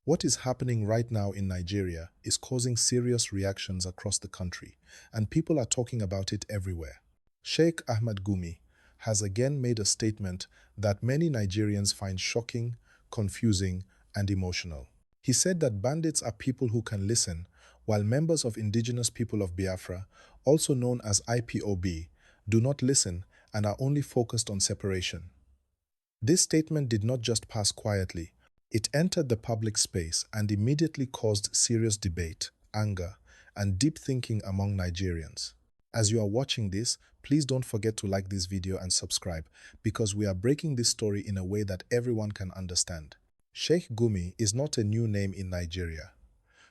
What is happening right now in Nigeria is causing serious reactions across the country, and people are talking about it everywhere. Sheikh Ahmad Gumi has again made a statement that many Nigerians find shocking, confusing, and emotional. He said that bandits are people who can listen, while members of indigenous people of Biafra, also known as IPOB, do not listen and are only focused on separation. This statement did not just pass quietly. It entered the public space and immediately caused serious debate, anger, and deep thinking among Nigerians. As you are watching this, please don't forget to like this video and subscribe, because we are breaking this story in a way that everyone can understand. Sheikh Gumi is not a new name in Nigeria.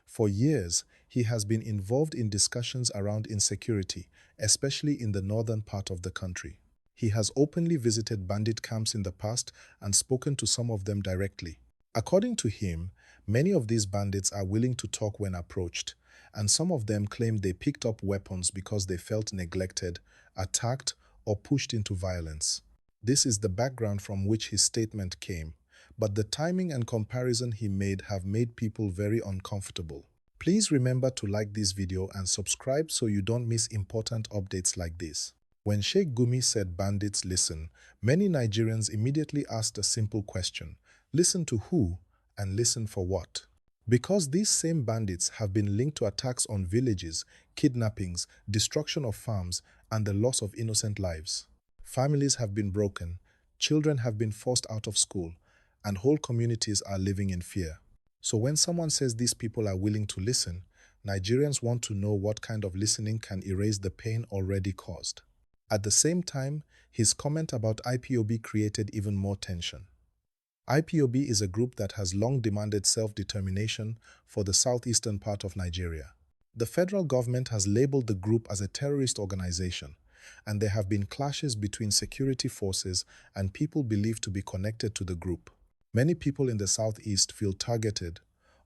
For years, he has been involved in discussions around insecurity, especially in the northern part of the country. He has openly visited bandit camps in the past and spoken to some of them directly. According to him, many of these bandits are willing to talk when approached, and some of them claim they picked up weapons because they felt neglected, attacked, or pushed into violence. This is the background from which his statement came, but the timing and comparison he made have made people very uncomfortable. Please remember to like this video and subscribe so you don't miss important updates like this. When Sheikh Gumi said bandits listen, many Nigerians immediately asked a simple question: listen to who and listen for what? Because these same bandits have been linked to attacks on villages, kidnappings, destruction of farms, and the loss of innocent lives. Families have been broken, children have been forced out of school, and whole communities are living in fear. So when someone says these people are willing to listen, Nigerians want to know what kind of listening can erase the pain already caused. At the same time, his comment about IPOB created even more tension. IPOB is a group that has long demanded self-determination for the southeastern part of Nigeria. The federal government has labeled the group as a terrorist organization, and there have been clashes between security forces and people believed to be connected to the group. Many people in the southeast feel targeted,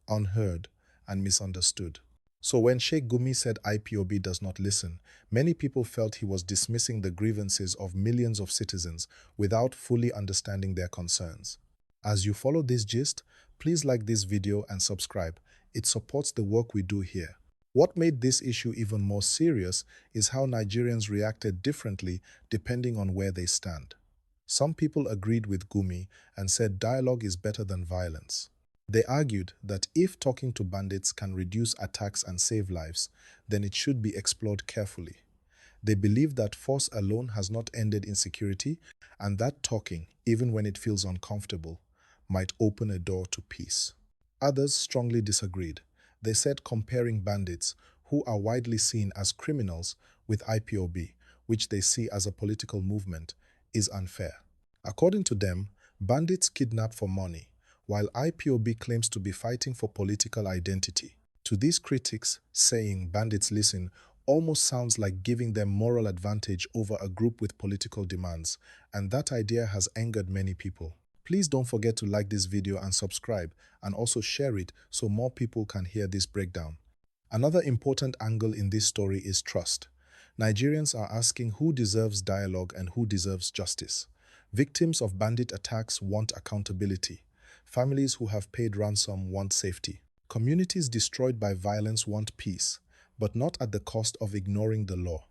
unheard, and misunderstood. So when Sheikh Gumi said IPOB does not listen, many people felt he was dismissing the grievances of millions of citizens without fully understanding their concerns. As you follow this gist, please like this video and subscribe. It supports the work we do here. What made this issue even more serious is how Nigerians reacted differently depending on where they stand. Some people agreed with Gumi and said dialogue is better than violence. They argued that if talking to bandits can reduce attacks and save lives, then it should be explored carefully. They believe that force alone has not ended insecurity, and that talking, even when it feels uncomfortable, might open a door to peace. Others strongly disagreed. They said comparing bandits, who are widely seen as criminals, with IPOB, which they see as a political movement, is unfair. According to them, bandits kidnap for money, while IPOB claims to be fighting for political identity. To these critics, saying bandits listen almost sounds like giving them moral advantage over a group with political demands, and that idea has angered many people. Please don't forget to like this video and subscribe, and also share it so more people can hear this breakdown. Another important angle in this story is trust. Nigerians are asking who deserves dialogue and who deserves justice. Victims of bandit attacks want accountability. Families who have paid ransom want safety. Communities destroyed by violence want peace, but not at the cost of ignoring the law.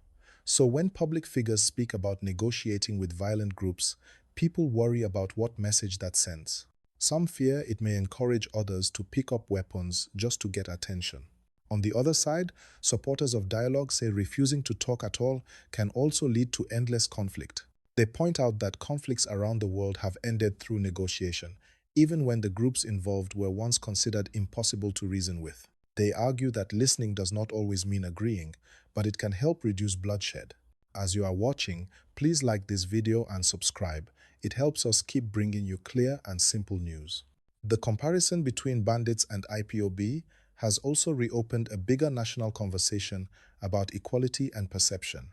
So when public figures speak about negotiating with violent groups, people worry about what message that sends. Some fear it may encourage others to pick up weapons just to get attention. On the other side, supporters of dialogue say refusing to talk at all can also lead to endless conflict. They point out that conflicts around the world have ended through negotiation, even when the groups involved were once considered impossible to reason with. They argue that listening does not always mean agreeing, but it can help reduce bloodshed. As you are watching, please like this video and subscribe. It helps us keep bringing you clear and simple news. The comparison between bandits and IPOB has also reopened a bigger national conversation about equality and perception.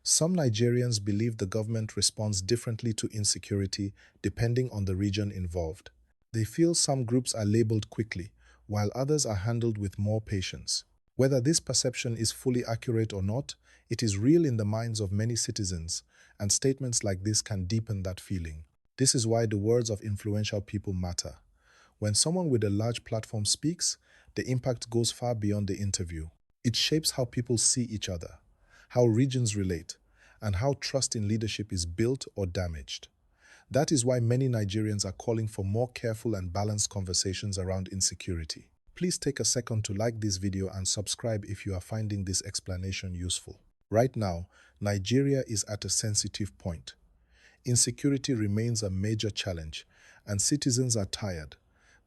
Some Nigerians believe the government responds differently to insecurity depending on the region involved. They feel some groups are labeled quickly, while others are handled with more patience. Whether this perception is fully accurate or not, it is real in the minds of many citizens, and statements like this can deepen that feeling. This is why the words of influential people matter. When someone with a large platform speaks, the impact goes far beyond the interview. It shapes how people see each other, how regions relate, and how trust in leadership is built or damaged. That is why many Nigerians are calling for more careful and balanced conversations around insecurity. Please take a second to like this video and subscribe if you are finding this explanation useful. Right now, Nigeria is at a sensitive point. Insecurity remains a major challenge, and citizens are tired.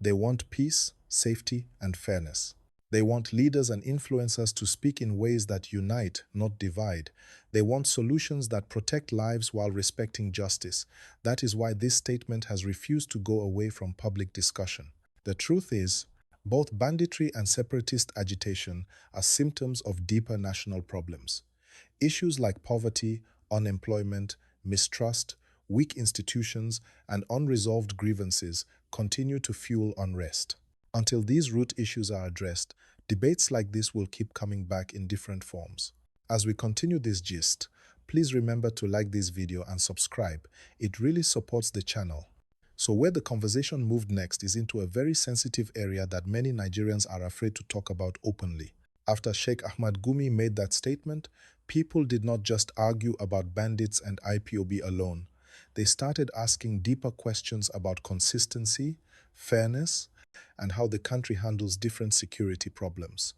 They want peace, safety, and fairness. They want leaders and influencers to speak in ways that unite, not divide. They want solutions that protect lives while respecting justice. That is why this statement has refused to go away from public discussion. The truth is, both banditry and separatist agitation are symptoms of deeper national problems. Issues like poverty, unemployment, mistrust, weak institutions, and unresolved grievances continue to fuel unrest. Until these root issues are addressed, debates like this will keep coming back in different forms. As we continue this gist, please remember to like this video and subscribe. It really supports the channel. So where the conversation moved next is into a very sensitive area that many Nigerians are afraid to talk about openly. After Sheikh Ahmad Gumi made that statement, people did not just argue about bandits and IPOB alone. They started asking deeper questions about consistency, fairness, and how the country handles different security problems.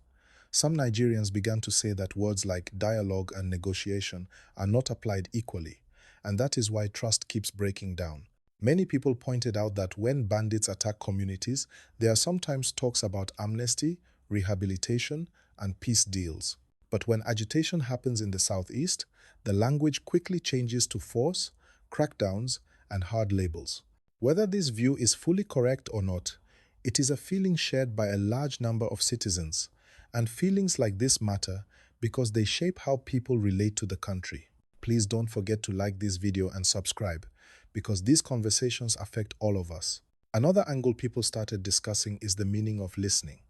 Some Nigerians began to say that words like dialogue and negotiation are not applied equally, and that is why trust keeps breaking down. Many people pointed out that when bandits attack communities, there are sometimes talks about amnesty, rehabilitation, and peace deals. But when agitation happens in the southeast, the language quickly changes to force, crackdowns, and hard labels. Whether this view is fully correct or not, it is a feeling shared by a large number of citizens, and feelings like this matter because they shape how people relate to the country. Please don't forget to like this video and subscribe, because these conversations affect all of us. Another angle people started discussing is the meaning of listening.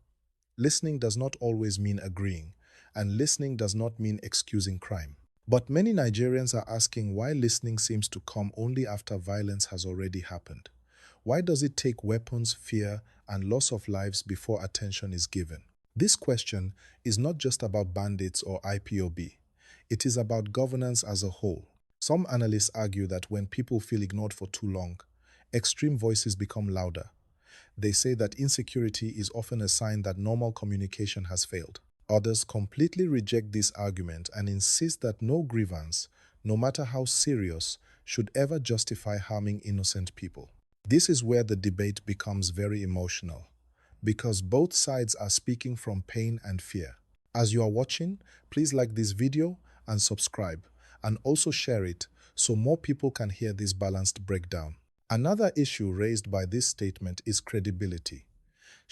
Listening does not always mean agreeing, and listening does not mean excusing crime. But many Nigerians are asking why listening seems to come only after violence has already happened. Why does it take weapons, fear, and loss of lives before attention is given? This question is not just about bandits or IPOB. It is about governance as a whole. Some analysts argue that when people feel ignored for too long, extreme voices become louder. They say that insecurity is often a sign that normal communication has failed. Others completely reject this argument and insist that no grievance, no matter how serious, should ever justify harming innocent people. This is where the debate becomes very emotional, because both sides are speaking from pain and fear. As you are watching, please like this video and subscribe, and also share it so more people can hear this balanced breakdown. Another issue raised by this statement is credibility.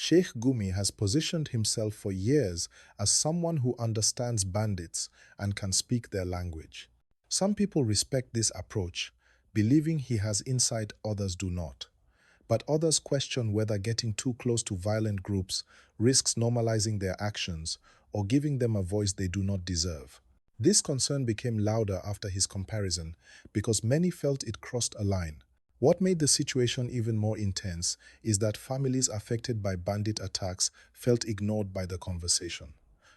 Sheikh Gumi has positioned himself for years as someone who understands bandits and can speak their language. Some people respect this approach, believing he has insight others do not. But others question whether getting too close to violent groups risks normalizing their actions or giving them a voice they do not deserve. This concern became louder after his comparison because many felt it crossed a line. What made the situation even more intense is that families affected by bandit attacks felt ignored by the conversation.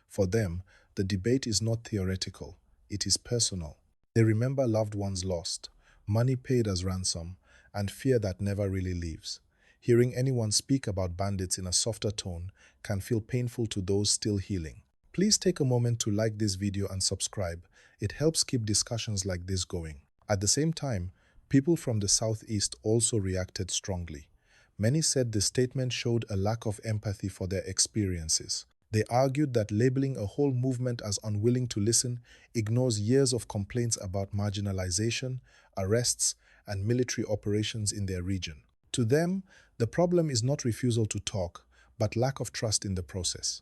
For them, the debate is not theoretical, it is personal. They remember loved ones lost, money paid as ransom, and fear that never really leaves. Hearing anyone speak about bandits in a softer tone can feel painful to those still healing. Please take a moment to like this video and subscribe. It helps keep discussions like this going. At the same time, people from the southeast also reacted strongly. Many said the statement showed a lack of empathy for their experiences. They argued that labeling a whole movement as unwilling to listen ignores years of complaints about marginalization, arrests, and military operations in their region. To them, the problem is not refusal to talk, but lack of trust in the process.